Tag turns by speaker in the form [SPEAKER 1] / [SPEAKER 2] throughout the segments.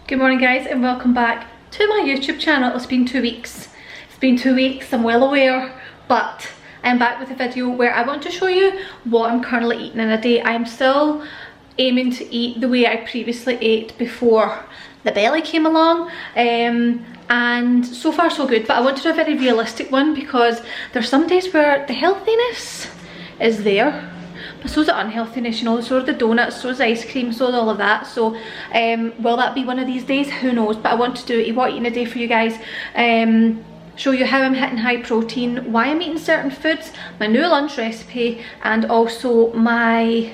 [SPEAKER 1] Good morning guys and welcome back to my YouTube channel. It's been 2 weeks. It's been 2 weeks, I'm well aware, but I'm back with a video where I want to show you what I'm currently eating in a day. I'm still aiming to eat the way I previously ate before the belly came along, and so far so good, but I want to do a very realistic one because there's some days where the healthiness is there, but so is the unhealthiness, you know, so are the donuts, so is the ice cream, so is all of that. So will that be one of these days? Who knows, but I want to do what eating a day for you guys, show you how I'm hitting high protein, why I'm eating certain foods, my new lunch recipe, and also my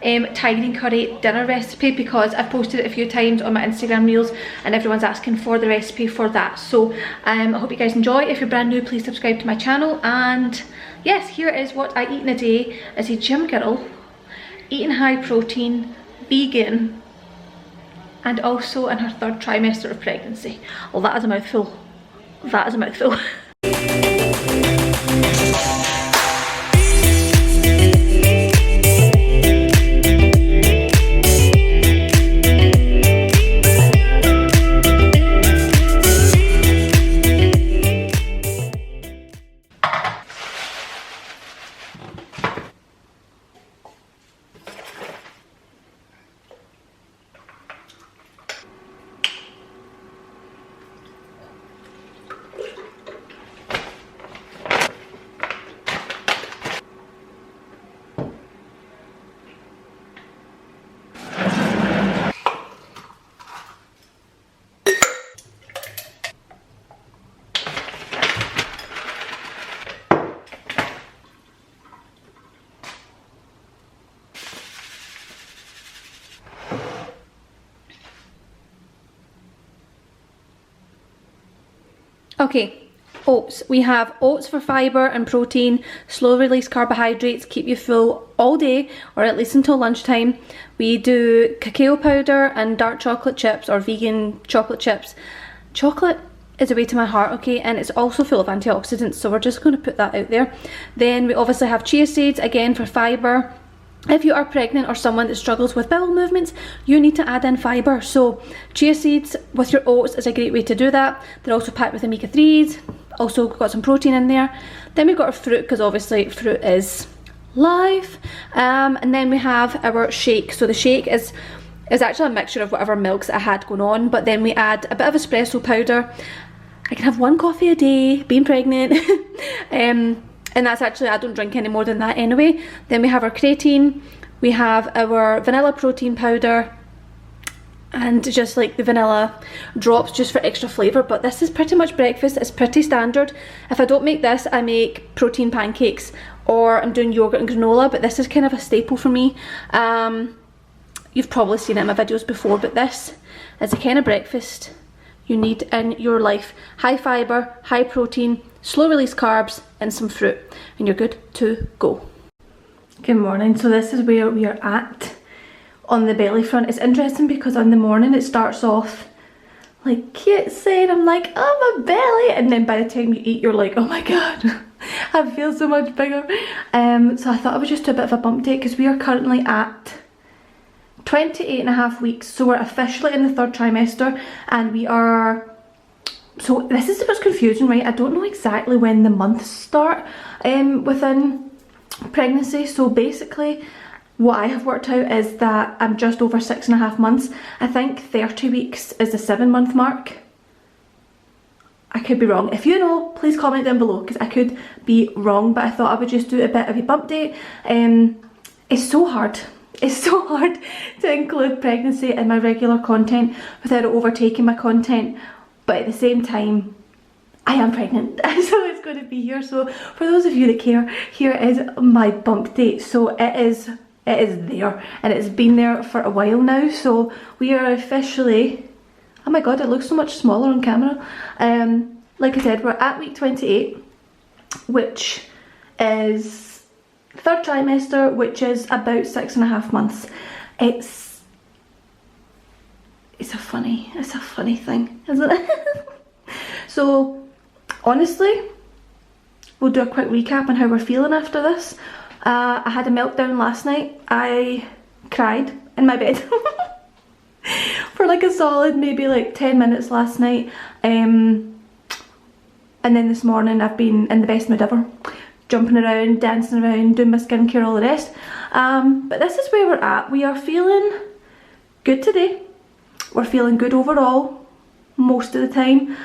[SPEAKER 1] Thai green curry dinner recipe, because I've posted it a few times on my Instagram reels and everyone's asking for the recipe for that. So I hope you guys enjoy. If you're brand new, please subscribe to my channel. And yes, here is what I eat in a day as a gym girl, eating high protein, vegan, and also in her 3rd trimester of pregnancy. Well, that is a mouthful. That is a mouthful. Okay, oats. We have oats for fibre and protein, slow release carbohydrates, keep you full all day or at least until lunchtime. We do cacao powder and dark chocolate chips or vegan chocolate chips. Chocolate is a way to my heart, okay, and it's also full of antioxidants, so we're just going to put that out there. Then we obviously have chia seeds, again for fibre. If you are pregnant or someone that struggles with bowel movements, you need to add in fibre. So chia seeds with your oats is a great way to do that. They're also packed with omega-3s, also got some protein in there. Then we've got our fruit, because obviously fruit is life. And then we have our shake. So the shake is actually a mixture of whatever milks I had going on, but then we add a bit of espresso powder. I can have 1 coffee a day, being pregnant. And that's actually, I don't drink any more than that anyway. Then we have our creatine, we have our vanilla protein powder, and just like the vanilla drops just for extra flavour. But this is pretty much breakfast, it's pretty standard. If I don't make this, I make protein pancakes, or I'm doing yogurt and granola, but this is kind of a staple for me. You've probably seen it in my videos before, but this is the kind of breakfast you need in your life. High fibre, high protein, slow release carbs, and some fruit, and you're good to go. Good morning. So this is where we are at on the belly front. It's interesting because on the morning it starts off like cute saying, I'm like, oh my belly, and then by the time you eat you're like, oh my god, I feel so much bigger. So I thought I would just do a bit of a bump date because we are currently at 28.5 weeks, so we're officially in the 3rd trimester, and we are, so this is a bit confusing, right? I don't know exactly when the months start within pregnancy. So basically what I have worked out is that I'm just over 6.5 months. I think 30 weeks is the 7-month mark. I could be wrong. If you know, please comment down below, because I could be wrong, but I thought I would just do a bit of a bump date. It's so hard. It's so hard to include pregnancy in my regular content without it overtaking my content, but at the same time, I am pregnant, so it's going to be here. So for those of you that care, here is my bump date. So it is there, and it's been there for a while now. So we are officially, oh my god, it looks so much smaller on camera. Like I said, we're at week 28, which is 3rd trimester, which is about 6.5 months. It's a funny thing, isn't it? So honestly, we'll do a quick recap on how we're feeling after this. I had a meltdown last night. I cried in my bed for like a solid maybe like 10 minutes last night, and then this morning I've been in the best mood ever, jumping around, dancing around, doing my skincare, all the rest. But this is where we're at. We are feeling good today. We're feeling good overall most of the time.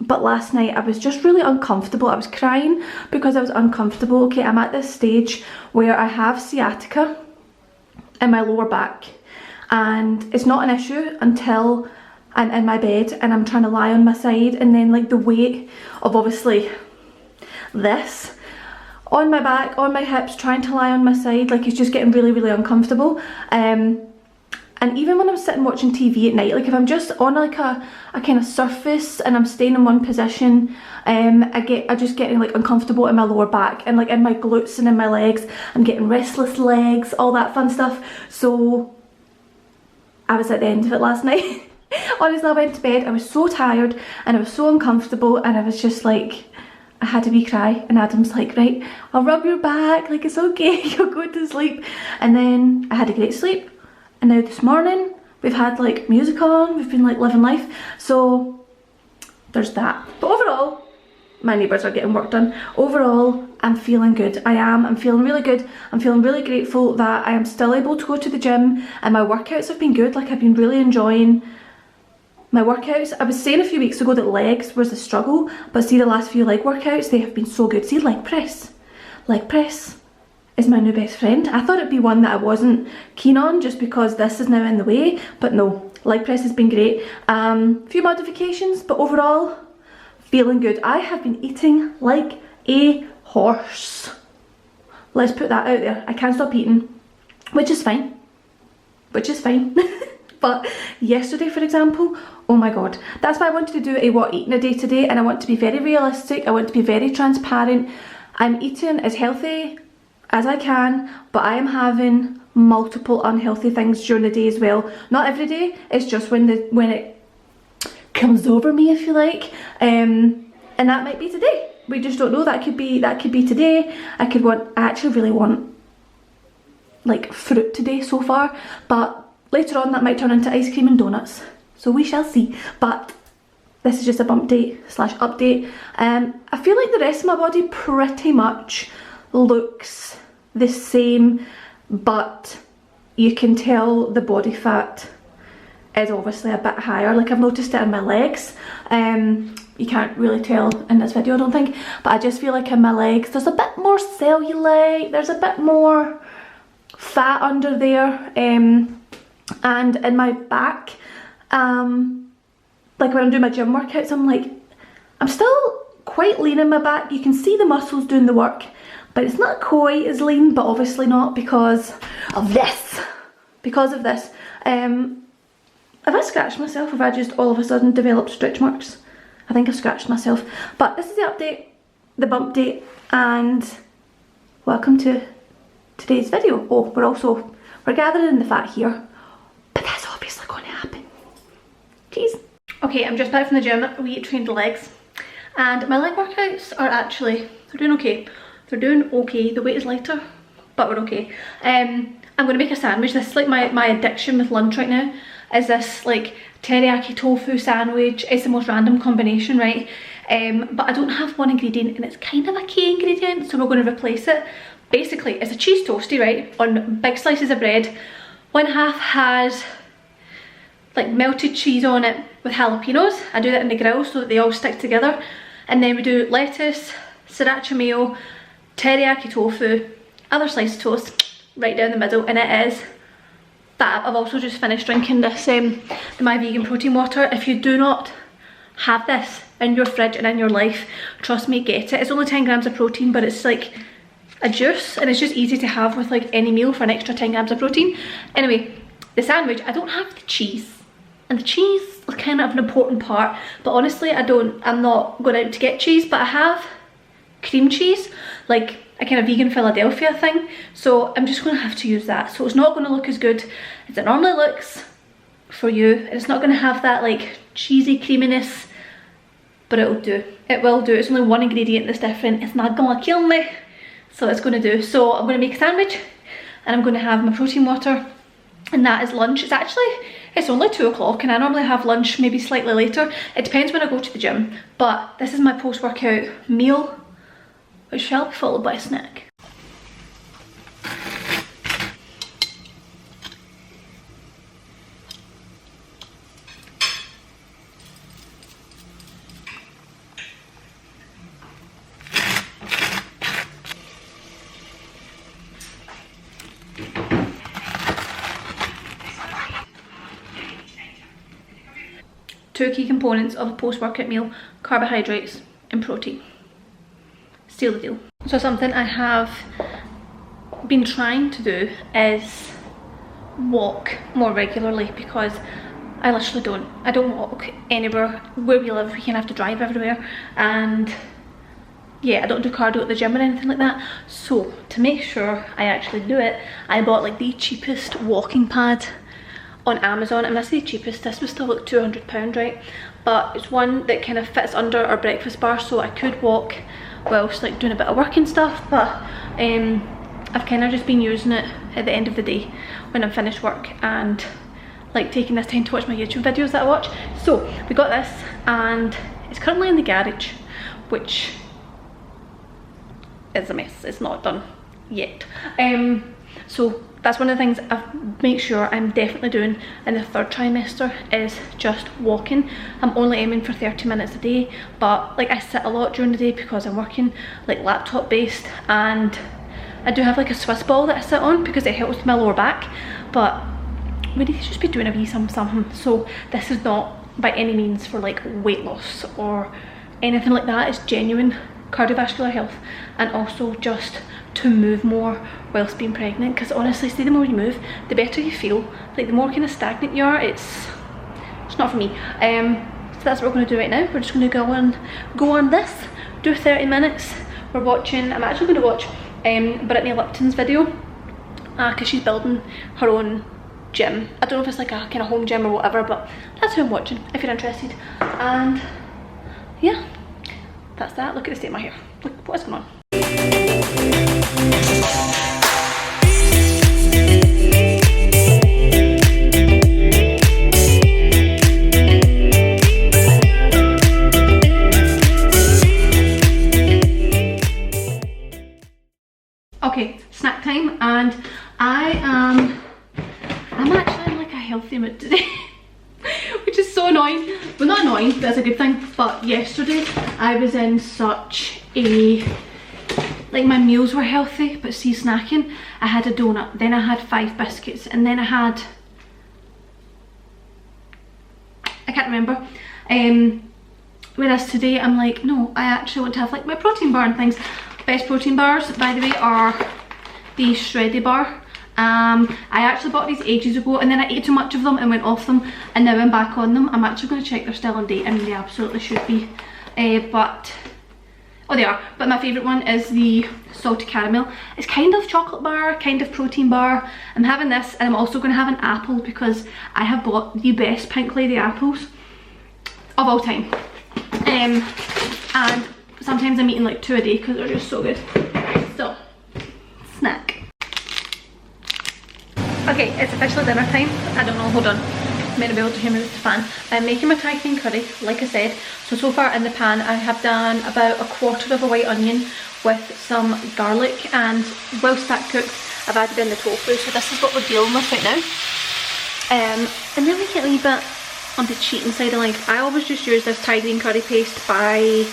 [SPEAKER 1] But last night I was just really uncomfortable. I was crying because I was uncomfortable. Okay, I'm at this stage where I have sciatica in my lower back, and it's not an issue until I'm in my bed and I'm trying to lie on my side, and then like the weight of obviously this on my back, on my hips, trying to lie on my side, like it's just getting really, really uncomfortable. And even when I'm sitting watching TV at night, like if I'm just on like a kind of surface and I'm staying in one position, I just getting like uncomfortable in my lower back and like in my glutes and in my legs. I'm getting restless legs, all that fun stuff. So I was at the end of it last night. Honestly, I went to bed, I was so tired and I was so uncomfortable, and I was just like, I had a wee cry, and Adam's like, right, I'll rub your back, like it's okay, you'll go to sleep. And then I had a great sleep. And now this morning, we've had like music on, we've been like living life, so there's that. But overall, my neighbours are getting work done. Overall, I'm feeling good. I'm feeling really good. I'm feeling really grateful that I am still able to go to the gym, and my workouts have been good. Like I've been really enjoying my workouts. I was saying a few weeks ago that legs was a struggle, but see the last few leg workouts, they have been so good. See leg press. Leg press is my new best friend. I thought it'd be one that I wasn't keen on just because this is now in the way, but no, leg press has been great. Few modifications, but overall feeling good. I have been eating like a horse. Let's put that out there. I can't stop eating, which is fine. But yesterday, for example, oh my god, that's why I wanted to do a what eating a day today, and I want to be very realistic. I want to be very transparent. I'm eating as healthy as I can, but I am having multiple unhealthy things during the day as well. Not every day, it's just when it comes over me, if you like, and that might be today. We just don't know. That could be today. I actually really want like fruit today so far, but later on that might turn into ice cream and donuts, so we shall see. But this is just a bump date / update. I feel like the rest of my body pretty much looks the same, but you can tell the body fat is obviously a bit higher. Like I've noticed it in my legs. You can't really tell in this video, I don't think, but I just feel like in my legs there's a bit more cellulite, there's a bit more fat under there, and in my back, like when I'm doing my gym workouts, I'm still quite lean in my back. You can see the muscles doing the work, but it's not quite as lean, but obviously not because of this. Have I scratched myself? Have I just all of a sudden developed stretch marks? I think I scratched myself. But this is the update, the bump date, and welcome to today's video. Oh, we're gathering the fat here, but that's obviously going to happen. Jeez. Okay, I'm just back from the gym. We trained the legs, and my leg workouts are actually, they're doing okay. They're doing okay. The weight is lighter, but we're okay. I'm going to make a sandwich. This is like my addiction with lunch right now, is this like teriyaki tofu sandwich. It's the most random combination, right? But I don't have one ingredient, and it's kind of a key ingredient, so we're going to replace it. Basically, it's a cheese toastie, right, on big slices of bread. One half has like melted cheese on it with jalapenos. I do that in the grill so that they all stick together. And then we do lettuce, sriracha mayo, teriyaki tofu, other slice of toast right down the middle, and it is that. I've also just finished drinking this my vegan protein water. If you do not have this in your fridge and in your life, trust me, get it. It's only 10 grams of protein, but it's like a juice, and it's just easy to have with like any meal for an extra 10 grams of protein. Anyway, the sandwich, I don't have the cheese, and the cheese is kind of an important part, but honestly I'm not going out to get cheese, but I have cream cheese, like a kind of vegan Philadelphia thing, so I'm just going to have to use that. So it's not going to look as good as it normally looks for you, and it's not going to have that like cheesy creaminess, but it'll do. It will do. It's only one ingredient that's different. It's not going to kill me, so it's going to do. So I'm going to make a sandwich, and I'm going to have my protein water and that is lunch. It's only 2 o'clock and I normally have lunch maybe slightly later. It depends when I go to the gym, but this is my post-workout meal, which shall be followed by a snack. Two key components of a post-workout meal: carbohydrates and protein. Seal the deal. So something I have been trying to do is walk more regularly, because I literally don't. I don't walk anywhere. Where we live, we can have to drive everywhere, and yeah, I don't do cardio at the gym or anything like that. So to make sure I actually do it, I bought like the cheapest walking pad on Amazon, and that's the cheapest. This was still like £200, right? But it's one that kind of fits under our breakfast bar, so I could walk whilst like doing a bit of work and stuff. But I've kind of just been using it at the end of the day when I'm finished work, and like taking this time to watch my YouTube videos that I watch. So we got this, and it's currently in the garage, which is a mess. It's not done yet. So that's one of the things I make sure I'm definitely doing in the 3rd trimester, is just walking. I'm only aiming for 30 minutes a day, but like I sit a lot during the day because I'm working like laptop based, and I do have like a Swiss ball that I sit on because it helps with my lower back, but we need to just be doing a wee something. So this is not by any means for like weight loss or anything like that. It's genuine cardiovascular health, and also just to move more whilst being pregnant, because honestly, see, the more you move, the better you feel. Like the more kind of stagnant you are, it's not for me. So that's what we're going to do right now. We're just going to go on this, do 30 minutes. We're watching, I'm actually going to watch Brittany Lipton's video, because she's building her own gym. I don't know if it's like a kind of home gym or whatever, but that's who I'm watching if you're interested. And yeah, that's that. Look at the state of my hair. Look what is going on. Okay, snack time, and I'm actually in like a healthy mood today. Which is so annoying. Well, not annoying, but that's a good thing. But yesterday I was in such a, like, my meals were healthy, but see, snacking, I had a donut, then I had 5 biscuits, and then I had, I can't remember. Whereas today I'm like, no, I actually want to have like my protein bar and things. Best protein bars, by the way, are the Shreddy bar. I actually bought these ages ago, and then I ate too much of them and went off them, and now I'm back on them. I'm actually going to check they're still on date. I mean, they absolutely should be, but oh, they are. But my favourite one is the salty caramel. It's kind of chocolate bar, kind of protein bar. I'm having this, and I'm also going to have an apple, because I have bought the best Pink Lady apples of all time. And sometimes I'm eating like 2 a day because they're just so good. So, snack. Okay, it's officially dinner time. I don't know, hold on. I'm meant to be able to hear me with the fan. I'm making my Thai green curry, like I said. So far in the pan I have done about 1/4 of a white onion with some garlic, and whilst that cooks I've added in the tofu. So this is what we're dealing with right now. And then we get a wee bit on the cheating side of life. I always just use this Thai green curry paste by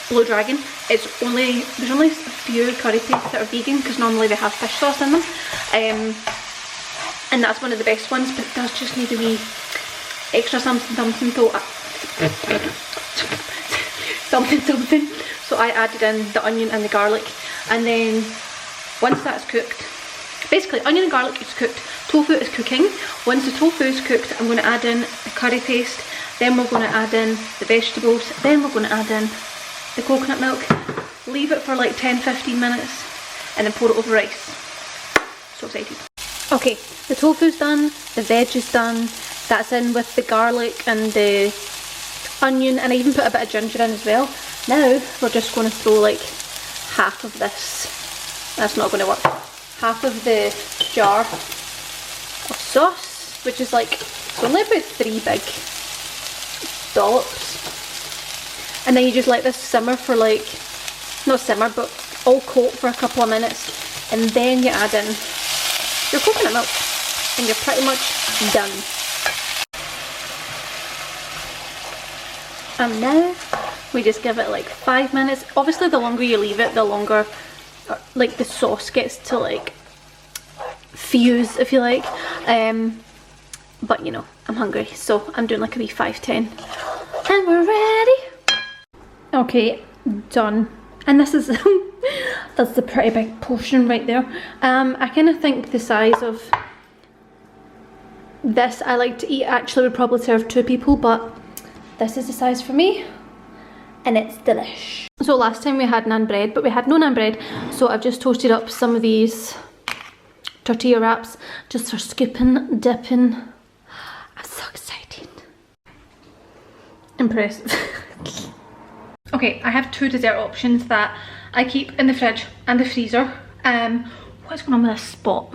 [SPEAKER 1] Blue Dragon. There's only a few curry pastes that are vegan, because normally they have fish sauce in them. And that's one of the best ones, but it does just need a wee extra something. So I added in the onion and the garlic, and then once that's cooked, basically onion and garlic is cooked, tofu is cooking. Once the tofu is cooked, I'm going to add in the curry paste, then we're going to add in the vegetables, then we're going to add in the coconut milk, leave it for like 10-15 minutes, and then pour it over rice. So excited. Okay, the tofu's done, the veg is done, that's in with the garlic and the onion, and I even put a bit of ginger in as well. Now we're just going to throw like half of this, that's not going to work, half of the jar of sauce, which is like only about 3 big dollops. And then you just let this simmer for like, not simmer, but all coat for a couple of minutes. And then you add in your coconut milk. And you're pretty much done. And now we just give it like 5 minutes. Obviously the longer you leave it, the longer like the sauce gets to like fuse, if you like. But you know, I'm hungry, so I'm doing like a wee 5-10. And we're ready. Okay, done. And this is that's the pretty big portion right there. I kind of think the size of this I like to eat actually would probably serve 2 people, but this is the size for me and it's delish. So last time we had naan bread, but we had no naan bread, so I've just toasted up some of these tortilla wraps just for scooping, dipping. I'm so excited. Impressive. Okay, I have 2 dessert options that I keep in the fridge and the freezer. What's going on with this spot?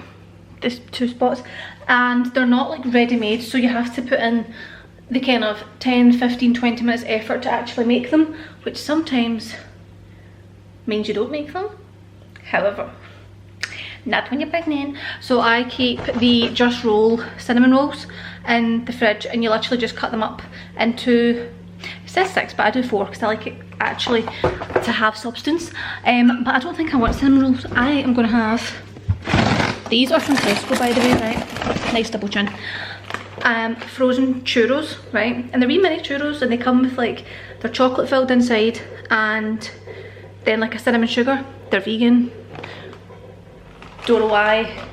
[SPEAKER 1] There's 2 spots, and they're not like ready-made, so you have to put in the kind of 10, 15, 20 minutes effort to actually make them, which sometimes means you don't make them. However, not when you're pregnant. So I keep the Just Roll cinnamon rolls in the fridge, and you literally just cut them up into, it says 6, but I do 4 because I like it actually to have substance. But I don't think I want cinnamon rolls. I am going to have, these are from Tesco by the way, right? Nice double chin. Frozen churros, right? And they're wee mini churros, and they come with like, they're chocolate filled inside and then like a cinnamon sugar. They're vegan. Don't know why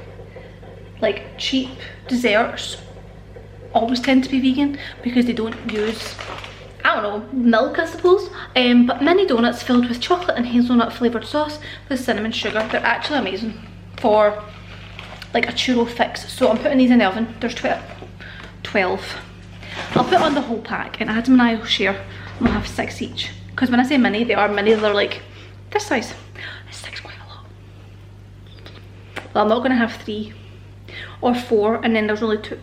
[SPEAKER 1] like cheap desserts always tend to be vegan, because they don't use, I don't know, milk I suppose. But mini donuts filled with chocolate and hazelnut flavoured sauce with cinnamon sugar. They're actually amazing for like a churro fix. So I'm putting these in the oven. There's 12. I'll put on the whole pack, and Adam and I will share, and we'll have 6 each. Because when I say mini, they are mini, they're like this size. 6 quite a lot. Well, I'm not going to have 3 or 4, and then there's only 2.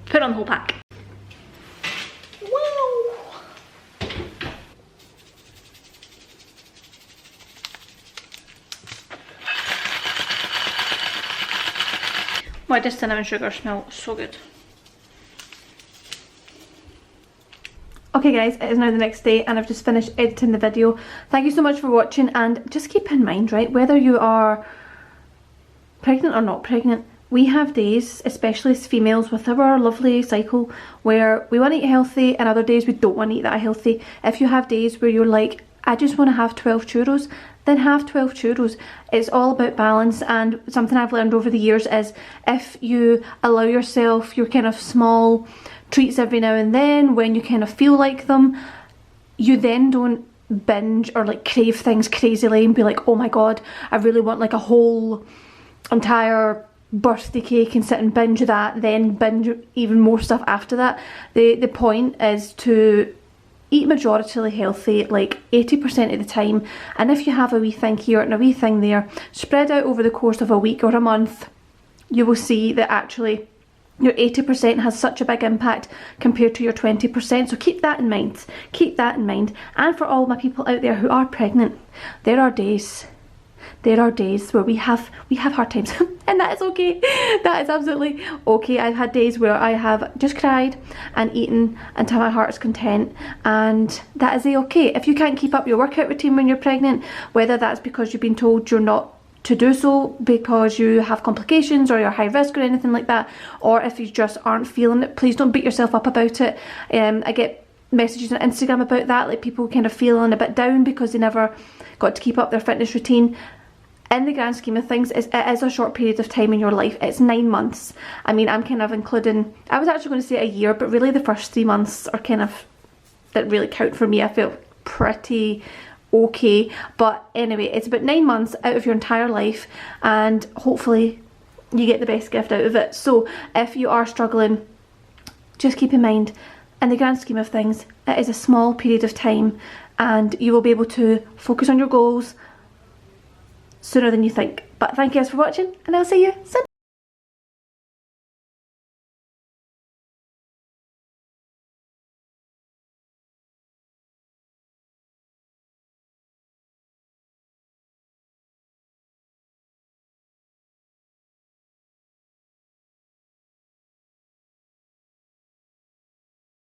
[SPEAKER 1] Put on the whole pack. Wow! Why does cinnamon sugar smell so good? Okay guys, it is now the next day and I've just finished editing the video. Thank you so much for watching, and just keep in mind, right, whether you are pregnant or not pregnant, we have days, especially as females with our lovely cycle, where we want to eat healthy and other days we don't want to eat that healthy. If you have days where you're like, I just want to have 12 churros, then have 12 churros. It's all about balance, and something I've learned over the years is if you allow yourself your kind of small treats every now and then when you kind of feel like them, you then don't binge or like crave things crazily and be like, oh my god, I really want like a whole entire birthday cake and sit and binge that, then binge even more stuff after that. The point is to eat majoritarily healthy, like 80% of the time, and if you have a wee thing here and a wee thing there, spread out over the course of a week or a month, you will see that actually your 80% has such a big impact compared to your 20%. So keep that in mind. Keep that in mind. And for all my people out there who are pregnant, there are days where we have hard times and that is okay. That is absolutely okay. I've had days where I have just cried and eaten until my heart's content, and that is okay. If you can't keep up your workout routine when you're pregnant, whether that's because you've been told you're not to do so because you have complications or you're high risk or anything like that, or if you just aren't feeling it, please don't beat yourself up about it. I get messages on Instagram about that, like people kind of feeling a bit down because they never got to keep up their fitness routine. In the grand scheme of things, it is a short period of time in your life. It's 9 months. I mean, I'm kind of including, I was actually going to say a year, but really the first 3 months are kind of, that really count for me. I feel pretty okay, but anyway, it's about 9 months out of your entire life, and hopefully you get the best gift out of it. So if you are struggling, just keep in mind, in the grand scheme of things, it is a small period of time, and you will be able to focus on your goals sooner than you think. But thank you guys for watching, and I'll see you soon.